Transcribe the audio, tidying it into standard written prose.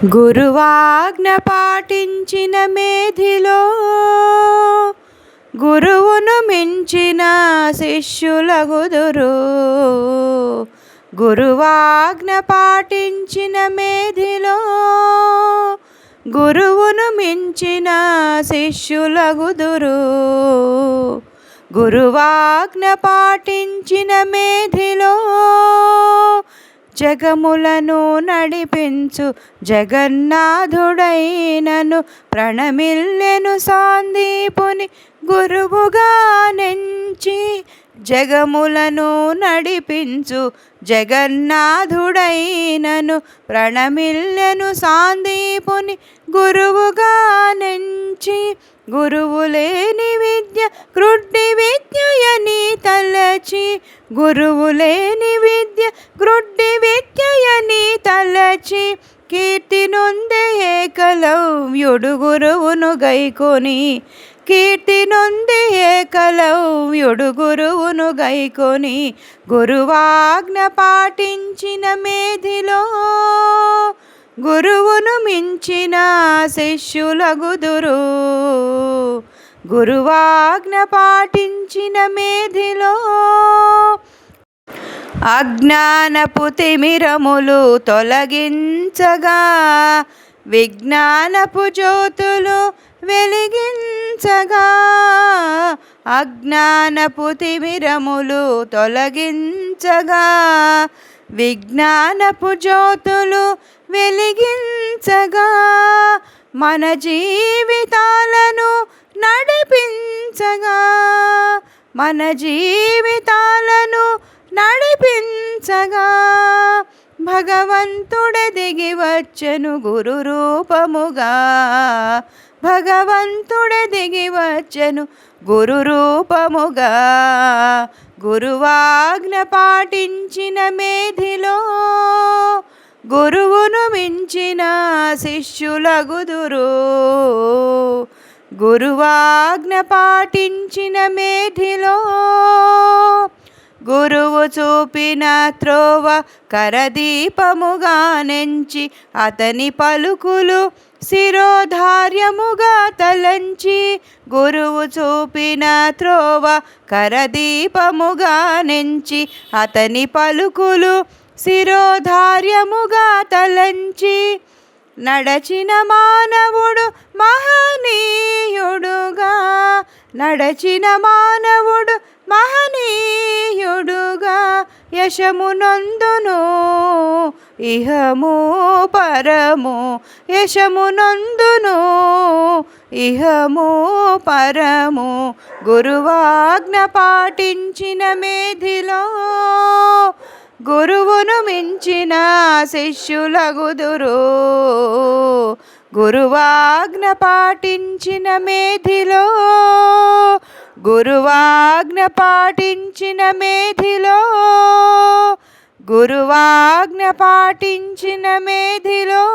గురువాజ్ఞ పాటించిన మేధిలో గురువును మించిన శిష్యులగుదురు. గురువాజ్ఞ పాటించిన మేధిలో గురువును మించిన శిష్యులగుదురు. గురువాజ్ఞ పాటించిన మేధిలో జగములను నడిపించు జగన్నాథుడైనను ప్రణమిల్లెను సాందీపుని గురువుగా నెంచి. జగములను నడిపించు జగన్నాథుడైనను ప్రణమిల్లెను సాందీపుని గురువుగా నెంచి. గురువు లేని విద్య గ్రుడ్డి విద్యయని తలచి. గురువు లేని విద్య గ్రుడ్డి విద్యయని తలచి. కీర్తి నొందే ఏకలవ్యుడు గురువును గైకొని. కీర్తి నొందే ఏకలవ్యుడు గురువును గైకొని. గురువాజ్ఞ పాటించిన మేధిలో గురువును మించిన శిష్యులగుదురు. గురువాజ్ఞ పాటించిన మేధిలో అజ్ఞానపు తిమిరములు తొలగించగా విజ్ఞానపు జ్యోతులు వెలిగించగా. అజ్ఞానపు తిమిరములు తొలగించగా విజ్ఞానపు జ్యోతులు వెలిగించగా. మన జీవితాలను నడిపించగా. మన జీవితాలను నడిపించగా భగవంతుడే దిగి వచ్చెను గురు రూపముగా. భగవంతుడే దిగి వచ్చెను గురు రూపముగా. గురువాజ్ఞ పాటించిన మేధిలో గురువును మించిన శిష్యులగుదురు. గురువాజ్ఞ పాటించిన మేధిలో గురువు చూపిన త్రోవ కరదీపముగా నెంచి. అతని పలుకులు శిరోధార్యముగా తలంచి. గురువు చూపిన త్రోవ కరదీపముగా నెంచి. అతని పలుకులు శిరోధార్యముగా తలంచి. నడచిన మానవుడు మహనీయుడుగా. నడచిన మానవుడు మహనీయుడుగా యశమునందును ఇహము పరము. యశమునందును ఇహము పరము. గురువాజ్ఞ పాటించిన మేధిలో గురువును మించిన శిష్యులగుదురు. గురువాజ్ఞ పాటించిన మేధిలో గురువాజ్ఞ పాటించిన మేధిలో గురువాజ్ఞ పాటించిన మేధిలో